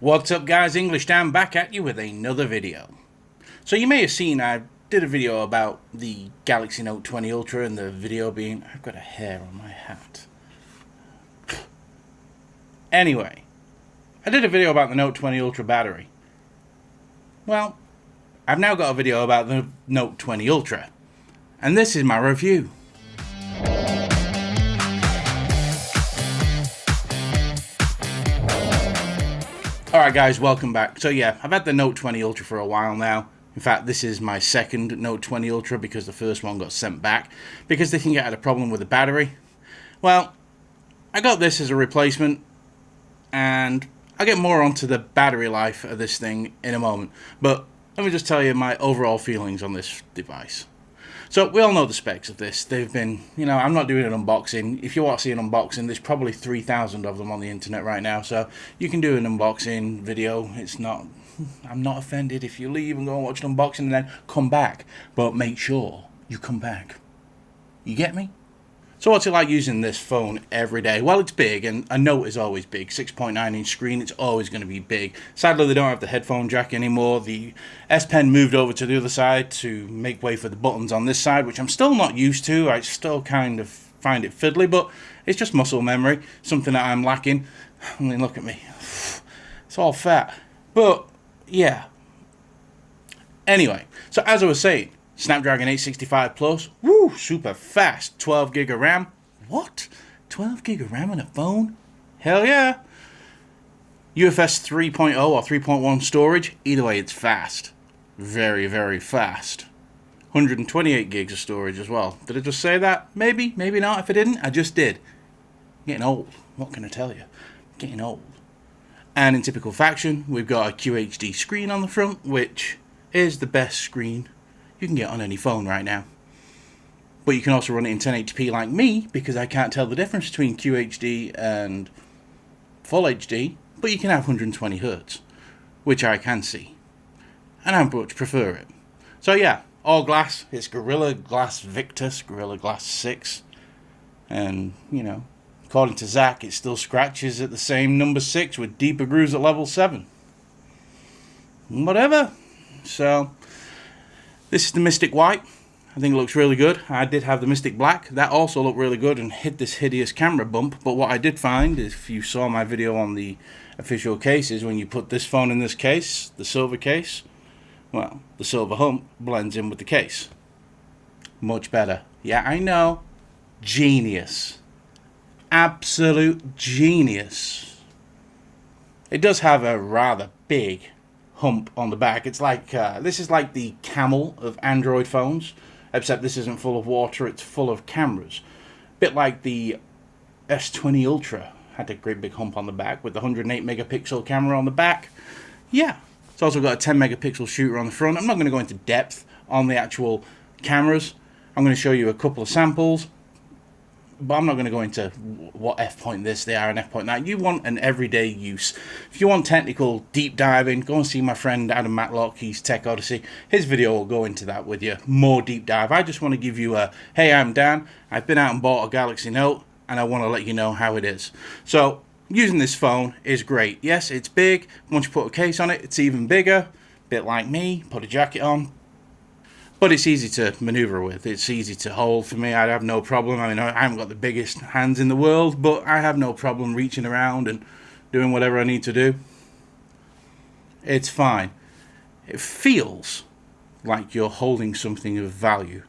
What's up guys, English Dan back at you with another video. So you may have seen I did a video about the Galaxy Note 20 Ultra and the video being... I've got a hair on my hat. Anyway, I did a video about the Note 20 Ultra battery. Well, I've now got a video about the Note 20 Ultra. And this is my review. Alright guys, welcome back. So yeah, I've had the Note 20 Ultra for a while now. In fact, this is my second Note 20 Ultra because the first one got sent back because they think it had a problem with the battery. Well, I got this as a replacement and I'll get more onto the battery life of this thing in a moment. But let me just tell you my overall feelings on this device. So we all know the specs of this. They've been, I'm not doing an unboxing. If you want to see an unboxing, there's probably 3,000 of them on the internet right now. So you can do an unboxing video. I'm not offended if you leave and go and watch an unboxing and then come back. But make sure you come back. You get me? So what's it like using this phone every day? Well, it's big, and a Note is always big. 6.9 inch screen, it's always going to be big. Sadly, they don't have the headphone jack anymore. The S Pen moved over to the other side to make way for the buttons on this side, which I'm still not used to. I still kind of find it fiddly, but it's just muscle memory, something that I'm lacking. I mean, look at me. It's all fat. But, yeah. Anyway, so as I was saying, Snapdragon 865 Plus, woo, super fast, 12 gig of RAM. What? 12 gig of RAM in a phone? Hell yeah. UFS 3.0 or 3.1 storage, either way it's fast. Very, very fast. 128 gigs of storage as well. Did I just say that? Maybe, maybe not. If I didn't, I just did. Getting old, what can I tell you? Getting old. And in typical fashion, we've got a QHD screen on the front, which is the best screen you can get on any phone right now. But you can also run it in 1080p like me, because I can't tell the difference between QHD and Full HD, but you can have 120Hz, which I can see. And I much prefer it. So yeah, all glass. It's Gorilla Glass Victus, Gorilla Glass 6. And, according to Zach, it still scratches at the same number 6 with deeper grooves at level 7. Whatever. So this is the Mystic White. I think it looks really good. I did have the Mystic Black. That also looked really good and hit this hideous camera bump. But what I did find, if you saw my video on the official cases, when you put this phone in this case, the silver case, well, the silver hump blends in with the case. Much better. Yeah, I know. Genius. Absolute genius. It does have a rather big hump on the back. It's like this is like the Camel of Android phones, except this isn't full of water, it's full of cameras. Bit like the S20 Ultra had a great big hump on the back with the 108 megapixel camera on the back. Yeah, it's also got a 10 megapixel shooter on the front. I'm not going to go into depth on the actual cameras. I'm going to show you a couple of samples, but I'm not going to go into what f-point this they are and f-point that. You want an everyday use. If you want technical deep diving, go and see my friend Adam Matlock, he's Tech Odyssey. His video will go into that with you, more deep dive. I just want to give you a, hey, I'm Dan, I've been out and bought a Galaxy Note, and I want to let you know how it is. So, using this phone is great. Yes, it's big. Once you put a case on it, it's even bigger. Bit like me, put a jacket on. But it's easy to maneuver with. It's easy to hold for me. I have no problem. I mean, I haven't got the biggest hands in the world, but I have no problem reaching around and doing whatever I need to do. It's fine. It feels like you're holding something of value.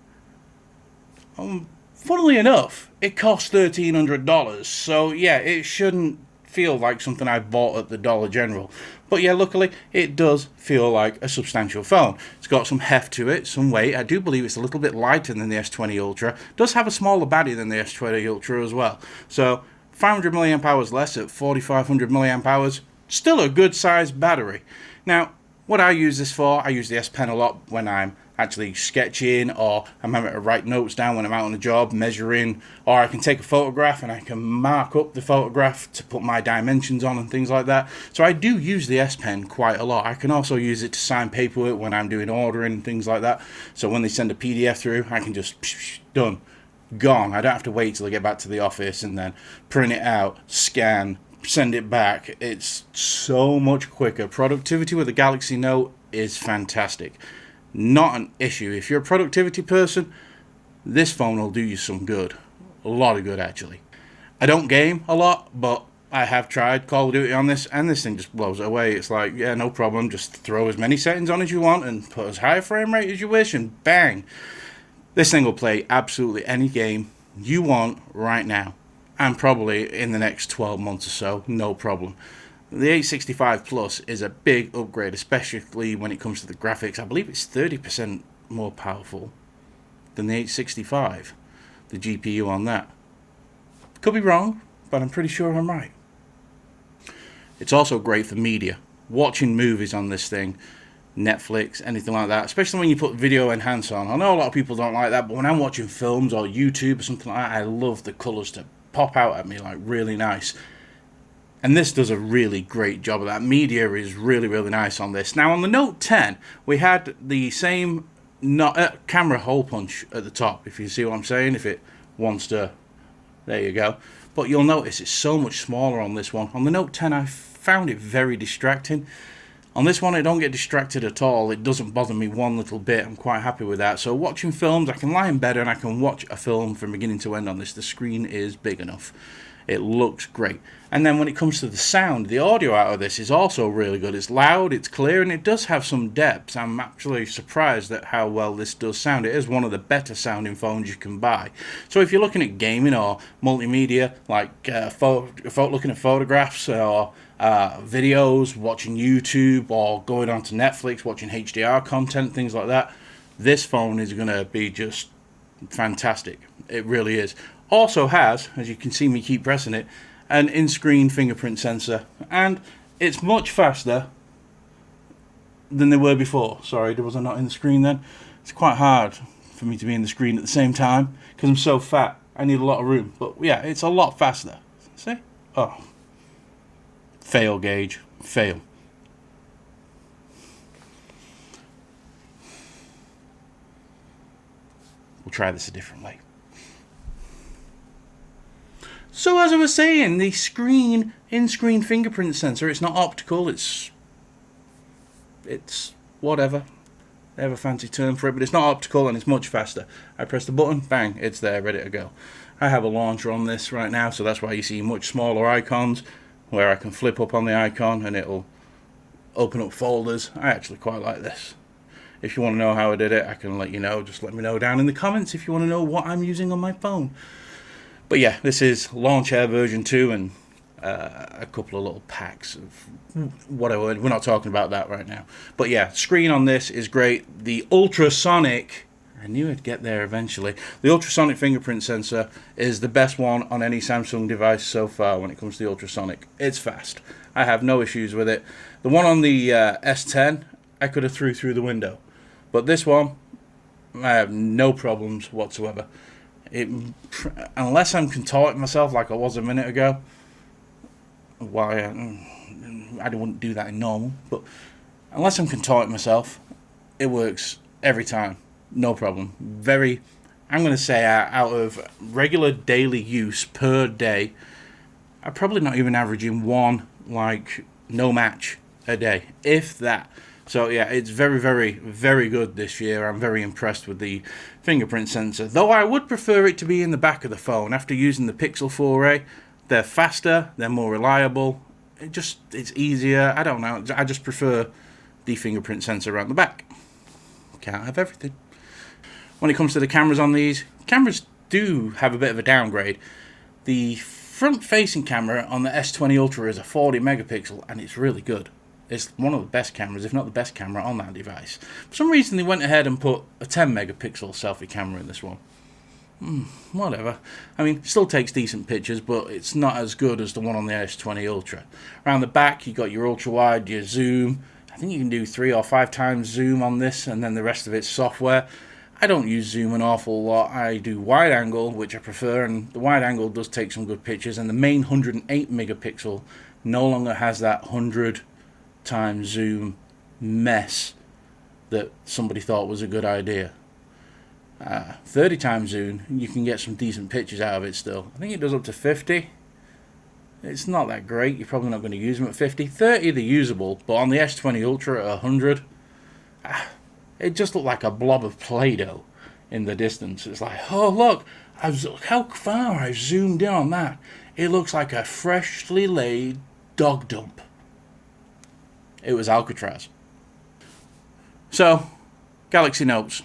Funnily enough, it costs $1,300, so yeah, it shouldn't feel like something I bought at the Dollar General. But yeah, luckily, it does feel like a substantial phone. It's got some heft to it, some weight. I do believe it's a little bit lighter than the S20 Ultra. It does have a smaller battery than the S20 Ultra as well. So 500 milliamp hours less at 4,500 milliamp hours. Still a good sized battery. Now, what I use this for, I use the S Pen a lot when I'm actually sketching, or I'm having to write notes down when I'm out on the job, measuring, or I can take a photograph and I can mark up the photograph to put my dimensions on and things like that. So I do use the S Pen quite a lot. I can also use it to sign paperwork when I'm doing ordering and things like that. So when they send a PDF through, I can just done, gone. I don't have to wait till I get back to the office and then print it out, scan, send it back. It's so much quicker. Productivity with the Galaxy Note is fantastic. Not an issue. If you're a productivity person, this phone will do you some good. A lot of good, actually. I don't game a lot, but I have tried Call of Duty on this, and this thing just blows it away. It's like, yeah, no problem. Just throw as many settings on as you want and put as high a frame rate as you wish, and bang. This thing will play absolutely any game you want right now, and probably in the next 12 months or so, no problem. The 865 Plus is a big upgrade, especially when it comes to the graphics. I believe it's 30% more powerful than the 865, the GPU on that. Could be wrong, but I'm pretty sure I'm right. It's also great for media. Watching movies on this thing, Netflix, anything like that, especially when you put video enhance on. I know a lot of people don't like that, but when I'm watching films or YouTube or something like that, I love the colours to pop out at me like really nice. And this does a really great job of that. Media is really, really nice on this. Now on the Note 10, we had the same camera hole punch at the top, if you see what I'm saying, if it wants to. There you go. But you'll notice it's so much smaller on this one. On the Note 10, I found it very distracting. On this one, I don't get distracted at all. It doesn't bother me one little bit. I'm quite happy with that. So watching films, I can lie in bed and I can watch a film from beginning to end on this. The screen is big enough. It looks great. And then when it comes to the sound, the audio out of this is also really good. It's loud, it's clear, and it does have some depth. I'm actually surprised at how well this does sound. It is one of the better sounding phones you can buy. So if you're looking at gaming or multimedia, like looking at photographs or videos, watching YouTube, or going onto Netflix, watching HDR content, things like that, this phone is going to be just fantastic. It really is. Also has, as you can see me keep pressing it, an in-screen fingerprint sensor, and it's much faster than they were before. Sorry, was I not in the screen then? It's quite hard for me to be in the screen at the same time because I'm so fat. I need a lot of room, but yeah, it's a lot faster. See? Oh. Fail, Gauge. Fail. We'll try this a different way. So as I was saying, the in-screen fingerprint sensor, it's not optical, it's whatever. They have a fancy term for it, but it's not optical and it's much faster. I press the button, bang, it's there, ready to go. I have a launcher on this right now, so that's why you see much smaller icons, where I can flip up on the icon and it'll open up folders. I actually quite like this. If you want to know how I did it, I can let you know. Just let me know down in the comments if you want to know what I'm using on my phone. But yeah, this is Launch Air version 2 and a couple of little packs of whatever. We're not talking about that right now. But yeah, screen on this is great. The ultrasonic, I knew I'd get there eventually. The ultrasonic fingerprint sensor is the best one on any Samsung device so far when it comes to the ultrasonic. It's fast. I have no issues with it. The one on the S10, I could have threw the window. But this one, I have no problems whatsoever. Unless I'm contorting myself like I was a minute ago, why I wouldn't do that in normal, but unless I'm contorting myself, it works every time, no problem. I'm going to say out of regular daily use per day, I'm probably not even averaging one, like, no match a day, if that. So yeah, it's very, very, very good this year. I'm very impressed with the fingerprint sensor. Though I would prefer it to be in the back of the phone. After using the Pixel 4a, they're faster, they're more reliable. It's easier. I don't know. I just prefer the fingerprint sensor around the back. Can't have everything. When it comes to the cameras on these, cameras do have a bit of a downgrade. The front-facing camera on the S20 Ultra is a 40 megapixel, and it's really good. It's one of the best cameras, if not the best camera on that device. For some reason, they went ahead and put a 10 megapixel selfie camera in this one. Whatever. I mean, it still takes decent pictures, but it's not as good as the one on the S20 Ultra. Around the back, you got your ultra wide, your zoom. I think you can do 3 or 5 times zoom on this, and then the rest of it's software. I don't use zoom an awful lot. I do wide angle, which I prefer, and the wide angle does take some good pictures. And the main 108 megapixel no longer has that 100 times zoom mess that somebody thought was a good idea. 30 times zoom, you can get some decent pictures out of it still. I think it does up to 50. It's not that great. You're probably not going to use them at 50. 30, they're usable, but on the S20 Ultra at 100, it just looked like a blob of Play-Doh in the distance. It's like, oh look, how far I've zoomed in on that. It looks like a freshly laid dog dump. It was Alcatraz. So, Galaxy Notes.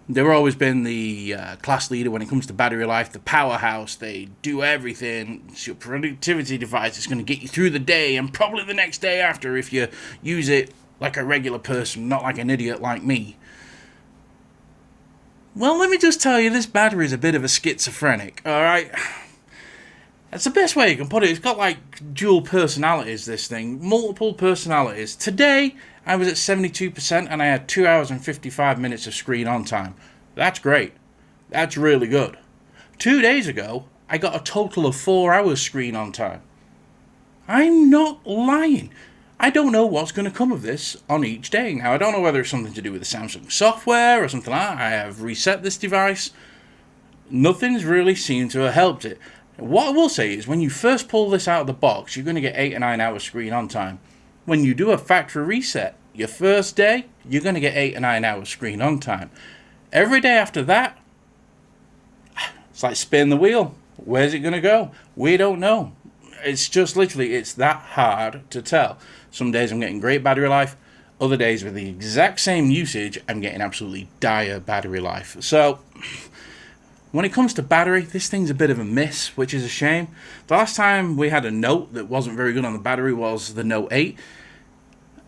They've always been the class leader when it comes to battery life, the powerhouse. They do everything. It's your productivity device. It's going to get you through the day and probably the next day after if you use it like a regular person, not like an idiot like me. Well, let me just tell you, this battery is a bit of a schizophrenic, alright? That's the best way you can put it. It's got like dual personalities, this thing. Multiple personalities. Today, I was at 72% and I had 2 hours and 55 minutes of screen on time. That's great. That's really good. 2 days ago, I got a total of 4 hours screen on time. I'm not lying. I don't know what's going to come of this on each day. Now, I don't know whether it's something to do with the Samsung software or something like that. I have reset this device. Nothing's really seemed to have helped it. What I will say is, when you first pull this out of the box, you're going to get 8 or 9 hours screen on time. When you do a factory reset, your first day, you're going to get 8 or 9 hours screen on time. Every day after that, it's like spin the wheel. Where's it going to go? We don't know. It's just literally, it's that hard to tell. Some days I'm getting great battery life. Other days with the exact same usage, I'm getting absolutely dire battery life. So, when it comes to battery, this thing's a bit of a miss, which is a shame. The last time we had a Note that wasn't very good on the battery was the Note 8.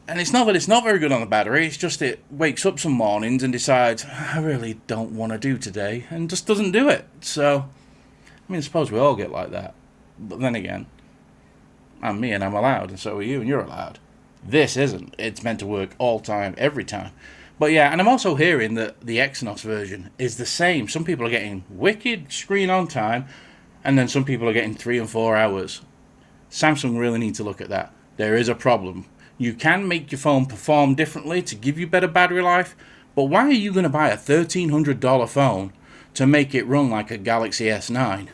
And it's not that it's not very good on the battery, it's just it wakes up some mornings and decides, I really don't want to do today, and just doesn't do it. So, I mean, I suppose we all get like that. But then again, I'm me and I'm allowed, and so are you and you're allowed. This isn't. It's meant to work all time, every time. But yeah, and I'm also hearing that the Exynos version is the same. Some people are getting wicked screen on time, and then some people are getting 3 and 4 hours. Samsung really need to look at that. There is a problem. You can make your phone perform differently to give you better battery life, but why are you going to buy a $1,300 phone to make it run like a Galaxy S9?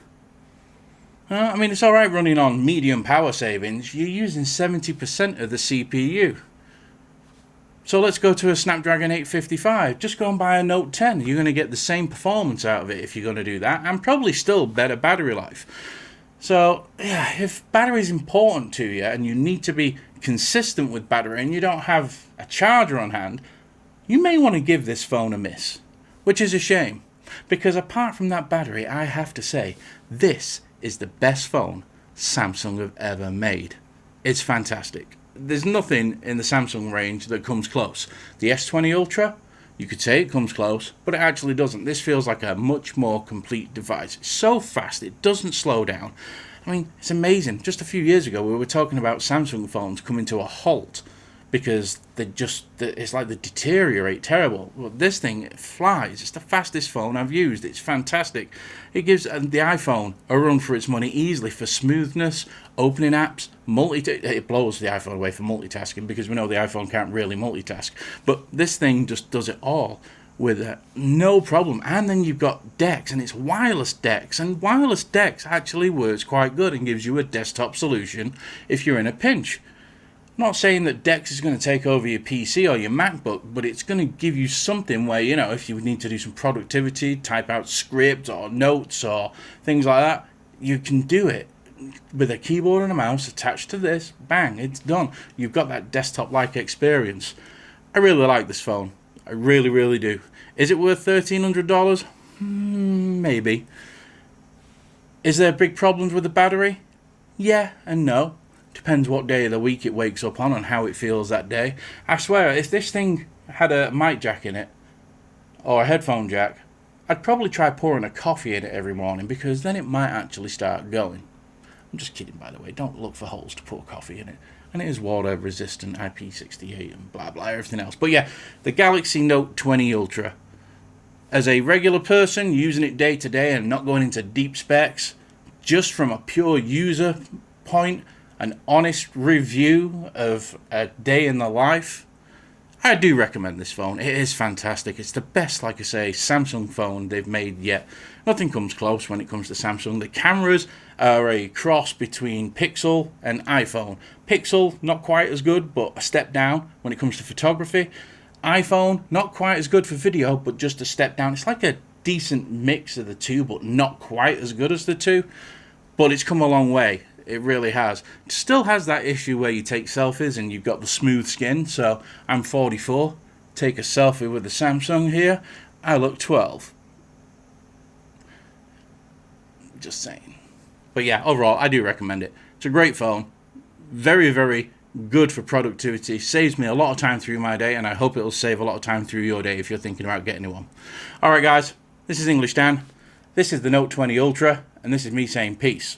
I mean, it's alright running on medium power savings. You're using 70% of the CPU. So let's go to a Snapdragon 855. Just go and buy a Note 10. You're going to get the same performance out of it if you're going to do that, and probably still better battery life. So, yeah, if battery is important to you and you need to be consistent with battery and you don't have a charger on hand, you may want to give this phone a miss, which is a shame. Because apart from that battery, I have to say, this is the best phone Samsung have ever made. It's fantastic. There's nothing in the Samsung range that comes close. The S20 Ultra, you could say it comes close, but it actually doesn't. This feels like a much more complete device. It's so fast, it doesn't slow down. I mean, it's amazing. Just a few years ago, we were talking about Samsung phones coming to a halt because it's like they deteriorate terrible. Well, this thing, it flies. It's the fastest phone I've used. It's fantastic. It gives the iPhone a run for its money easily for smoothness, opening apps, it blows the iPhone away for multitasking because we know the iPhone can't really multitask. But this thing just does it all with no problem. And then you've got DeX, and it's wireless DeX, and wireless DeX actually works quite good and gives you a desktop solution if you're in a pinch. Not saying that DeX is going to take over your PC or your MacBook, but it's going to give you something where, you know, if you need to do some productivity, type out script or notes or things like that, you can do it with a keyboard and a mouse attached to this. Bang, it's done. You've got that desktop-like experience. I really like this phone. I really, really do. Is it worth $1,300? Maybe. Is there big problems with the battery? Yeah and no. Depends what day of the week it wakes up on and how it feels that day. I swear, if this thing had a mic jack in it, or a headphone jack, I'd probably try pouring a coffee in it every morning, because then it might actually start going. I'm just kidding, by the way. Don't look for holes to pour coffee in it. And it is water resistant, IP68 and blah blah, everything else. But yeah, the Galaxy Note 20 Ultra. As a regular person using it day to day and not going into deep specs, just from a pure user point, an honest review of a day in the life, I do recommend this phone. It is fantastic. It's the best, like I say, Samsung phone they've made yet. Nothing comes close when it comes to Samsung. The cameras are a cross between Pixel and iPhone. Pixel, not quite as good, but a step down when it comes to photography. iPhone, not quite as good for video, but just a step down. It's like a decent mix of the two, but not quite as good as the two. But it's come a long way. It really has. It still has that issue where you take selfies and you've got the smooth skin. So I'm 44. Take a selfie with the Samsung here. I look 12. Just saying. But yeah, overall, I do recommend it. It's a great phone. Very, very good for productivity. Saves me a lot of time through my day, and I hope it'll save a lot of time through your day if you're thinking about getting one. Alright guys, this is English Dan. This is the Note 20 Ultra, and this is me saying peace.